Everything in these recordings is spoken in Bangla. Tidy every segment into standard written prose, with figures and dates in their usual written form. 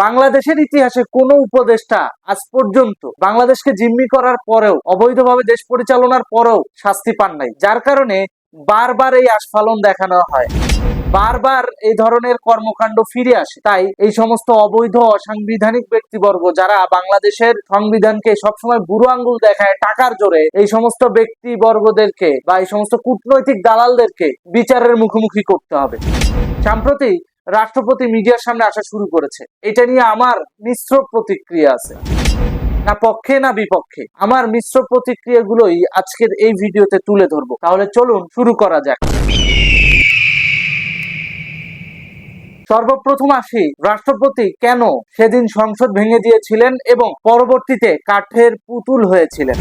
বাংলাদেশের ইতিহাসে কোনো উপদেষ্টা আজ পর্যন্ত বাংলাদেশকে জিম্মি করার পরেও, অবৈধভাবে দেশ পরিচালনার পরেও শাস্তি পান নাই, যার কারণে বারবার এই আস্ফালন দেখানো হয়, বারবার এই ধরনের কর্মকাণ্ড ফিরে আসে। তাই এই সমস্ত অবৈধ অসাংবিধানিক ব্যক্তিবর্গ যারা বাংলাদেশের সংবিধানকে সবসময় বুড়ো আঙ্গুল দেখায় টাকার জোরে, এই সমস্ত ব্যক্তিবর্গদেরকে বা এই সমস্ত কূটনৈতিক দালালদেরকে বিচারের মুখোমুখি করতে হবে। সম্প্রতি রাষ্ট্রপতি মিডিয়ার সামনে আসা শুরু করেছে। এটা নিয়ে আমার মিশ্র প্রতিক্রিয়া আছে, না পক্ষে না বিপক্ষে। আমার মিশ্র প্রতিক্রিয়াগুলোই আজকের এই ভিডিওতে তুলে ধরবো। তাহলে চলুন শুরু করা যাক। সর্বপ্রথম আসি, রাষ্ট্রপতি কেন সেদিন সংসদ ভেঙে দিয়েছিলেন এবং পরবর্তীতে কাঠের পুতুল হয়েছিলেন।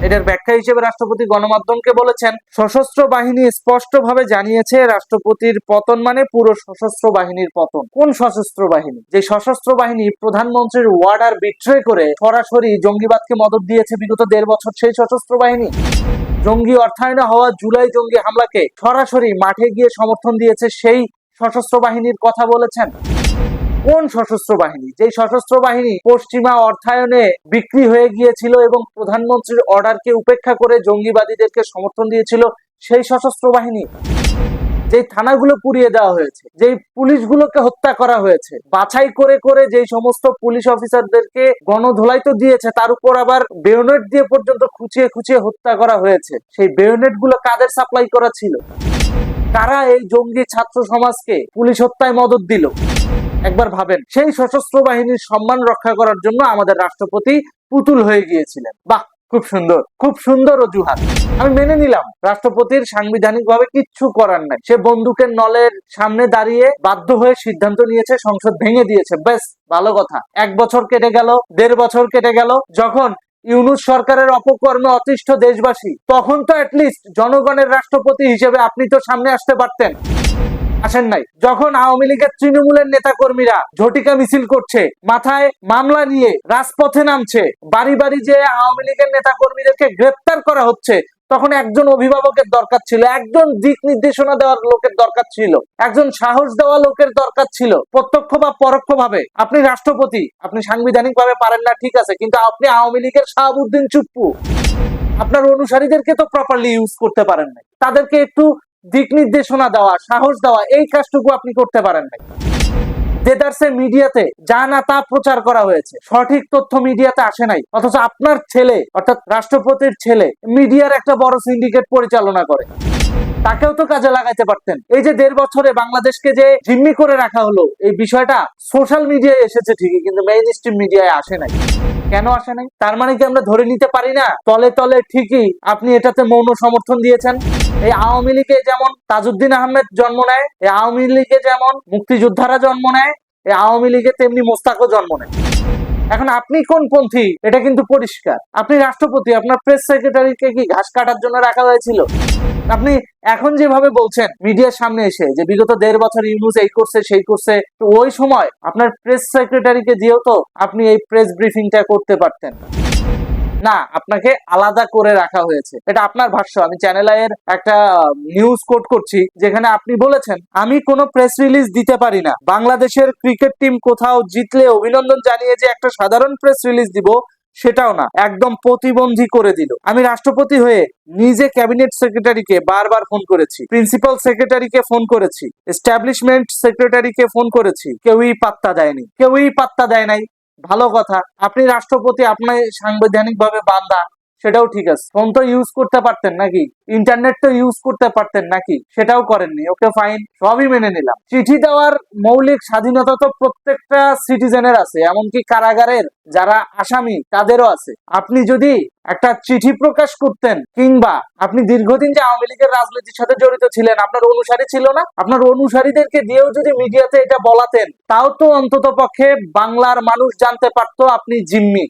এটার ব্যাখ্যা হিসেবে রাষ্ট্রপতি গণমাধ্যমকে বলেছেন, সশস্ত্র বাহিনী স্পষ্টভাবে জানিয়েছে রাষ্ট্রপতির পতন মানে পুরো সশস্ত্র বাহিনীর পতন। কোন সশস্ত্র বাহিনী? যে সশস্ত্র বাহিনী প্রধানমন্ত্রীর ওয়ার্ডার বিট্রে করে সরাসরি জঙ্গিবাদকে মদদ দিয়েছে বিগত 1.5 বছর, সেই সশস্ত্র বাহিনী। জঙ্গি অর্থায়নে হওয়া জুলাই জঙ্গি হামলাকে সরাসরি মাঠে গিয়ে সমর্থন দিয়েছে সেই সশস্ত্র বাহিনীর কথা বলেছেন। কোন সশস্ত্র বাহিনী? যে সশস্ত্র বাহিনী পশ্চিমা অর্থায়নে বিক্রি হয়ে গিয়েছিল এবং প্রধানমন্ত্রীর অর্ডারকে উপেক্ষা করে জঙ্গিবাদীদেরকে সমর্থন দিয়েছিল, সেই সশস্ত্র বাহিনী। যে থানাগুলো পুড়িয়ে দেওয়া হয়েছে, যেই পুলিশগুলোকে হত্যা করা হয়েছে, বাছাই করে করে যেই সমস্ত পুলিশ অফিসারদেরকে গণধোলাই তো দিয়েছে, তার উপর আবার বেয়োনেট দিয়ে পর্যন্ত খুঁচিয়ে খুঁচিয়ে হত্যা করা হয়েছে, সেই বেয়োনেট গুলো কাদের সাপ্লাই করা ছিল? কারা এই জঙ্গি ছাত্র সমাজকে পুলিশ হত্যায় মদদ দিল? একবার ভাবেন। সেই সশস্ত্র বাহিনীর সম্মান রক্ষা করার জন্য আমাদের রাষ্ট্রপতি পুতুল হয়ে গিয়েছিলেন। বাহ, খুব সুন্দর, খুব সুন্দর অজুহাত। আমি মেনে নিলাম রাষ্ট্রপতির সাংবিধানিক ভাবে কিচ্ছু করার নাই, সে বন্দুকের নলের সামনে দাঁড়িয়ে বাধ্য হয়ে সিদ্ধান্ত নিয়েছে, সংসদ ভেঙে দিয়েছে, বেশ ভালো কথা। 1 বছর কেটে গেল, 1.5 বছর কেটে গেল, যখন ইউনূস সরকারের অপকর্মে অতিষ্ঠ দেশবাসী, তখন তো অ্যাটলিস্ট জনগণের রাষ্ট্রপতি হিসেবে আপনি তো সামনে আসতে পারতেন, আসেন নাই। যখন আওয়ামী লীগের তৃণমূলের নেতা কর্মীরা ঝটিকা মিছিল করছে, মাথায় মামলা নিয়ে রাজপথে নামছে, বাড়ি বাড়ি যে আওয়ামী লীগের নেতা কর্মীদেরকে গ্রেপ্তার করা হচ্ছে, তখন একজন অভিভাবকের দরকার ছিল, একজন দিক নির্দেশনা দেওয়ার লোকের দরকার ছিল, একজন সাহস দেওয়া লোকের দরকার ছিল। প্রত্যক্ষ বা পরোক্ষ ভাবে আপনি রাষ্ট্রপতি, আপনি সাংবিধানিক ভাবে পারেন না, ঠিক আছে, কিন্তু আপনি আওয়ামী লীগের শাহাবুদ্দিন চুপ্পু, আপনার অনুসারীদেরকে তো প্রপারলি ইউজ করতে পারেন নাই, তাদেরকে একটু দিক নির্দেশনা দেওয়া, সাহস দেওয়া, এই কাজটুকু আপনি করতে পারেন নাই। দেদারসে মিডিয়াতে যা না তা প্রচার করা হয়েছে, সঠিক তথ্য মিডিয়াতে আসে নাই, অথচ আপনার ছেলে অর্থাৎ রাষ্ট্রপতির ছেলে মিডিয়ার একটা বড় সিন্ডিকেট পরিচালনা করে, তাকেও তো কাজে লাগাইতে পারতেন। এই যে 1.5 বছরে বাংলাদেশকে যে জিম্মি করে রাখা হলো, এই বিষয়টা সোশ্যাল মিডিয়ায় এসেছে ঠিকই, কিন্তু মেইন স্ট্রিম মিডিয়ায় আসে নাই। কেন আসে নাই? তার মানে কি আমরা ধরে নিতে পারি না তলে তলে ঠিকই আপনি এটাতে মৌন সমর্থন দিয়েছেন? এই আওয়ামী লীগে যেমন তাজউদ্দিন আহমেদ জন্ম নেয়, এই আওয়ামী লীগে যেমন মুক্তিযোদ্ধারা জন্ম নেয়, এই আওয়ামী লীগে তেমনি মোস্তাকও জন্ম নেয়। এখন আপনি কোন পন্থী এটা কিন্তু পরিষ্কার। আপনি রাষ্ট্রপতি, আপনার প্রেস সেক্রেটারিকে কি ঘাস কাটার জন্য রাখা হয়েছিল? আপনি এখন যেভাবে বলছেন মিডিয়ার সামনে এসে যে বিগত 1.5 বছর ইউনূস এই করছে সেই করছে, তো ওই সময় আপনার প্রেস সেক্রেটারিকে দিয়েও তো আপনি এই প্রেস ব্রিফিংটা করতে পারতেন না, আপনাকে আলাদা করে রাখা হয়েছে। এটা আপনার ভাষ্য, আমি চ্যানেল আইয়ের একটা নিউজ কোট করছি, যেখানে আপনি বলেছেন, আমি কোনো প্রেস রিলিজ দিতে পারি না, বাংলাদেশের ক্রিকেট টিম কোথাও জিতলে অভিনন্দন জানিয়ে যে একটা সাধারণ প্রেস রিলিজ দিব সেটাও না, একদম প্রতিবন্ধী করে দিল। আমি রাষ্ট্রপতি হয়ে নিজে ক্যাবিনেট সেক্রেটারিকে বারবার ফোন করেছি, প্রিন্সিপাল সেক্রেটারিকে ফোন করেছি, এস্টাবলিশমেন্ট সেক্রেটারিকে ফোন করেছি, কেউই পাত্তা দেয়নি, কেউই পাত্তা দেয় নাই। ভালো কথা, আপনি রাষ্ট্রপতি, আপনি সাংবিধানিক ভাবে বান্দা, সেটাও ঠিক আছে। ফোন তো ইউজ করতে পারতেন নাকি? ইন্টারনেট তো ইউজ করতে পারতেন নাকি? সেটাও করেননি, ওকে ফাইন, সবই মেনে নিলাম। চিঠি দেওয়ার মৌলিক স্বাধীনতা তো প্রত্যেকটা সিটিজেনের আছে, এমনকি কারাগারের যারা আসামি তাদেরও আছে। আপনি যদি একটা চিঠি প্রকাশ করতেন, কিংবা আপনি দীর্ঘদিন যে আওয়ামী লীগের রাজনীতির সাথে জড়িত ছিলেন, আপনার অনুসারী ছিল না, আপনার অনুসারীদেরকে দিয়েও যদি মিডিয়াতে এটা বলাতেন, তাও তো অন্তত পক্ষে বাংলার মানুষ জানতে পারতো আপনি জিম্মি,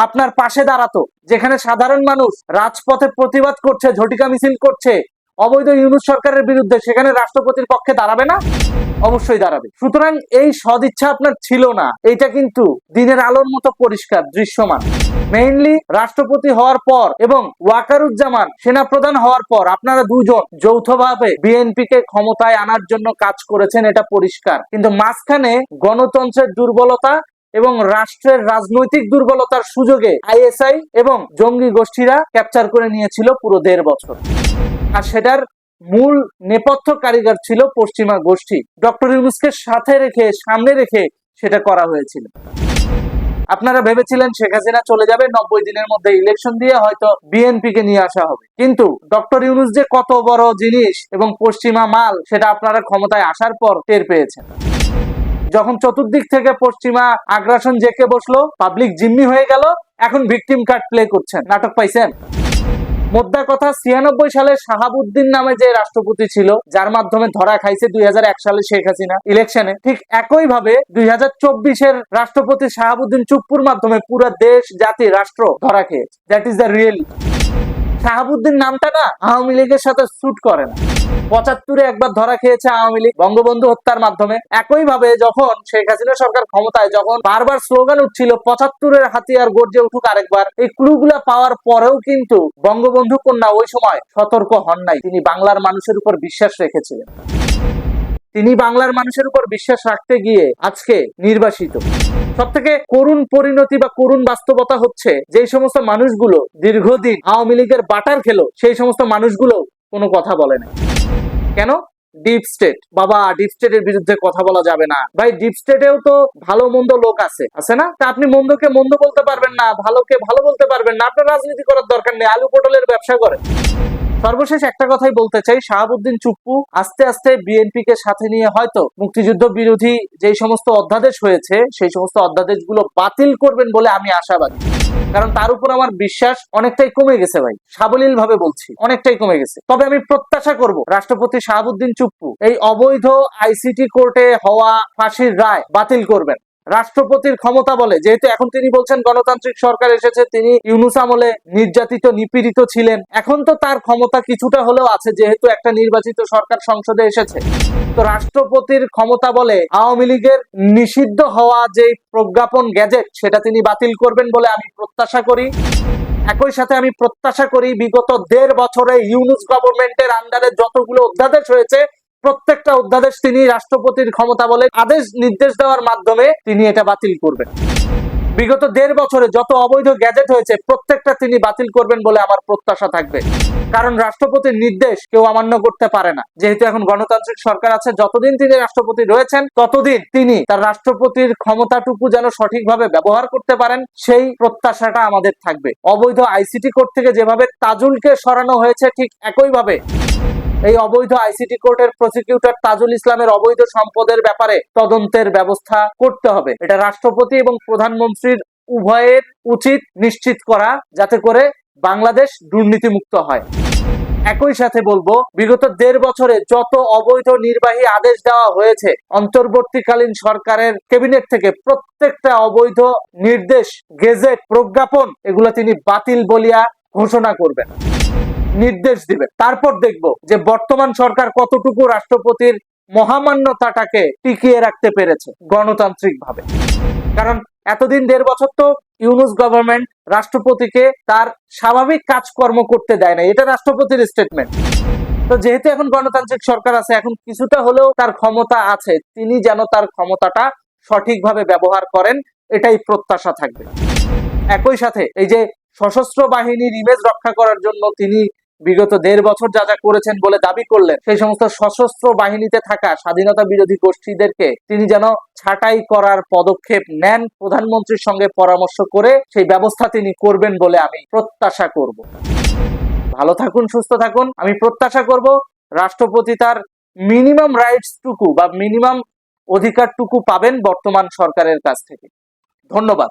আপনার পাশে দাঁড়াতো। যেখানে সাধারণ মানুষ রাজপথে প্রতিবাদ করছে, ঝটিকা মিছিল করছে অবৈধ ইউনূস সরকারের বিরুদ্ধে, সেখানে রাষ্ট্রপতির পক্ষে দাঁড়াবে না? অবশ্যই দাঁড়াবে। সুতরাং এই সদিচ্ছা আপনার ছিল না, এইটা কিন্তু দিনের আলোর মতো পরিষ্কার দৃশ্যমান। মেইনলি রাষ্ট্রপতি হওয়ার পর এবং ওয়াকারুজ্জামান সেনাপ্রধান হওয়ার পর আপনারা দুজন যৌথভাবে বিএনপিকে ক্ষমতায় আনার জন্য কাজ করেছেন, এটা পরিষ্কার। কিন্তু মাঝখানে গণতন্ত্রের দুর্বলতা এবং রাষ্ট্রের রাজনৈতিক দুর্বলতার সুযোগে আইএসআই এবং জঙ্গি গোষ্ঠীরা ক্যাপচার করে নিয়েছিল পুরো 1.5 বছর। আর সেটার মূল নেপথ্য কারিগর ছিল পশ্চিমা গোষ্ঠী। ডক্টর ইউনূসকে সামনে রেখে সেটা করা হয়েছিল। আপনারা ভেবেছিলেন শেখ হাসিনা চলে যাবে, 90 দিনের মধ্যে ইলেকশন দিয়ে হয়তো বিএনপি কে নিয়ে আসা হবে। কিন্তু ডক্টর ইউনূস যে কত বড় জিনিস এবং পশ্চিমা মাল, সেটা আপনারা ক্ষমতায় আসার পর টের পেয়েছেন। যখন চতুর্দিক থেকে পশ্চিমা আগ্রাসন জেকে বসলো, পাবলিক জিম্মি হয়ে গেল, এখন ভিকটিম কার্ড প্লে করছেন। নাটক পাইছেন? মোদ্দা কথা, 96 সালে শাহাবুদ্দিন নামে যে রাষ্ট্রপতি ছিল, যার মাধ্যমে ধরা খাইছে 2001 সালে শেখ হাসিনা ইলেকশনে, ঠিক একই ভাবে 2024-এর রাষ্ট্রপতি শাহাবুদ্দিন চুপ্পুর মাধ্যমে পুরো দেশ, জাতি, রাষ্ট্র ধরা খেয়েছে। That is the reality. Shahabuddin নামটা না আওয়ামী লীগের সাথে স্যুট করে না। 75-এ একবার ধরা খেয়েছে আওয়ামী লীগ বঙ্গবন্ধু হত্যার মাধ্যমে। একই ভাবে যখন শেখ হাসিনা সরকার ক্ষমতায়, যখন বারবার স্লোগান উঠছিল 75-এর হাতিয়ার গর্জে উঠুক আরেকবার, এই ক্লুগুলা পাওয়ার পরেও কিন্তু বঙ্গবন্ধু কন্যা ওই সময় সতর্ক হন নাই। তিনি বাংলার মানুষের উপর বিশ্বাস রেখেছিলেন। তিনি বাংলার মানুষের উপর বিশ্বাস রাখতে গিয়ে আজকে নির্বাসিত। সব থেকে করুণ পরিণতি বা করুণ বাস্তবতা হচ্ছে, যে সমস্ত মানুষগুলো দীর্ঘদিন আওয়ামী লীগের বাটার খেলো, সেই সমস্ত মানুষগুলো কোনো কথা বলে না। কেন? Deep state. বাবা, ডিপ স্টেটের বিরুদ্ধে কথা বলা যাবে না ভাই। ডিপ স্টেটেও তো ভালো মন্দ লোক আছে না? তা আপনি মন্দকে মন্দ বলতে পারবেন না, ভালোকে ভালো বলতে পারবেন না। আপনার রাজনীতি করার দরকার নেই, আলু পটলের ব্যবসা করেন। সর্বশেষ একটা কথাই বলতে চাই, শাহাবুদ্দিন চুপ্পু আস্তে আস্তে বিএনপি কে সাথে নিয়ে হয়তো মুক্তিযুদ্ধ বিরোধী যে সমস্ত অধ্যাদেশ হয়েছে, সেই সমস্ত অধ্যাদেশগুলো বাতিল করবেন বলে আমি আশাবাদী। কারণ তার উপর আমার বিশ্বাস অনেকটাই কমে গেছে ভাই, সাবলীল ভাবে বলছি, অনেকটাই কমে গেছে। তবে আমি প্রত্যাশা করব রাষ্ট্রপতি শাহাবুদ্দিন চুপ্পু এই অবৈধ আইসিটি কোর্টে হওয়া ফাঁসির রায় বাতিল করবেন। রাষ্ট্রপতির ক্ষমতা বলে, যেহেতু এখন তিনি বলছেন গণতান্ত্রিক সরকার এসেছে, তিনি ইউনূস আমলে নির্যাতিত নিপীড়িত ছিলেন, এখন তো তার ক্ষমতা কিছুটা হলেও আছে, যেহেতু একটা নির্বাচিত সরকার সংসদে এসেছে। তো রাষ্ট্রপতির ক্ষমতা বলে আওয়ামী লীগের নিষিদ্ধ হওয়া যে প্রজ্ঞাপন গ্যাজেট, সেটা তিনি বাতিল করবেন বলে আমি প্রত্যাশা করি। একই সাথে আমি প্রত্যাশা করি বিগত 1.5 বছরে ইউনূস গভর্নমেন্টের আন্ডারে যতগুলো অধ্যাদেশ হয়েছে, প্রত্যেকটা অধ্যাদেশ তিনি রাষ্ট্রপতির ক্ষমতা বলে আদেশ নির্দেশ দেওয়ার মাধ্যমে তিনি এটা বাতিল করবেন। বিগত 1.5 বছরে যত অবৈধ গ্যাজেট হয়েছে, প্রত্যেকটা তিনি বাতিল করবেন বলে আমার প্রত্যাশা থাকবে। কারণ রাষ্ট্রপতির নির্দেশ কেউ অমান্য করতে পারে না। যেহেতু এখন গণতান্ত্রিক সরকার আছে, যতদিন তিনি রাষ্ট্রপতি রয়েছেন, ততদিন তিনি তার রাষ্ট্রপতির ক্ষমতাটুকু যেন সঠিকভাবে ব্যবহার করতে পারেন, সেই প্রত্যাশাটা আমাদের থাকবে। অবৈধ আইসিটি কোর্ট থেকে যেভাবে তাজুলকে সরানো হয়েছে, ঠিক একইভাবে এই অবৈধ আইসিটি কোর্টের প্রসিকিউটর তাজুল ইসলামের অবৈধ সম্পদের ব্যাপারে তদন্তের ব্যবস্থা করতে হবে। এটা রাষ্ট্রপতি এবং প্রধানমন্ত্রীর উভয়ের উচিত নিশ্চিত করা, যাতে করে বাংলাদেশ দুর্নীতিমুক্ত হয়। একই সাথে বলবো, বিগত 1.5 বছরে যত অবৈধ নির্বাহী আদেশ দেওয়া হয়েছে অন্তর্বর্তীকালীন সরকারের ক্যাবিনেট থেকে, প্রত্যেকটা অবৈধ নির্দেশ, গেজেট, প্রজ্ঞাপন, এগুলো তিনি বাতিল বলিয়া ঘোষণা করবেন, নির্দেশ দিবেন। তারপর দেখব যে বর্তমান সরকার কতটুকু রাষ্ট্রপতির মহামান্যতাটাকে টিকিয়ে রাখতে পেরেছে গণতান্ত্রিক ভাবে। কারণ এতদিন 1.5 বছর তো ইউনূস গভর্নমেন্ট রাষ্ট্রপতিকে তার স্বাভাবিক কাজকর্ম করতে দেয় না, এটা রাষ্ট্রপতির স্টেটমেন্ট। তো যেহেতু এখন গণতান্ত্রিক সরকার আছে, এখন কিছুটা হলেও তার ক্ষমতা আছে, তিনি যেন তার ক্ষমতাটা সঠিকভাবে ব্যবহার করেন, এটাই প্রত্যাশা থাকবে। একই সাথে এই যে সশস্ত্র বাহিনীর ইমেজ রক্ষা করার জন্য তিনি বিগত 1.5 বছর যা যা করেছেন বলে দাবি করলেন, সেই সমস্ত সশস্ত্র বাহিনীতে থাকা স্বাধীনতা বিরোধী গোষ্ঠীদেরকে তিনি যেন ছাঁটাই করার পদক্ষেপ নেন, প্রধানমন্ত্রীর সঙ্গে পরামর্শ করে সেই ব্যবস্থা তিনি করবেন বলে আমি প্রত্যাশা করব। ভালো থাকুন, সুস্থ থাকুন। আমি প্রত্যাশা করব রাষ্ট্রপতি তার মিনিমাম রাইটস টুকু বা মিনিমাম অধিকারটুকু পাবেন বর্তমান সরকারের কাছ থেকে। ধন্যবাদ।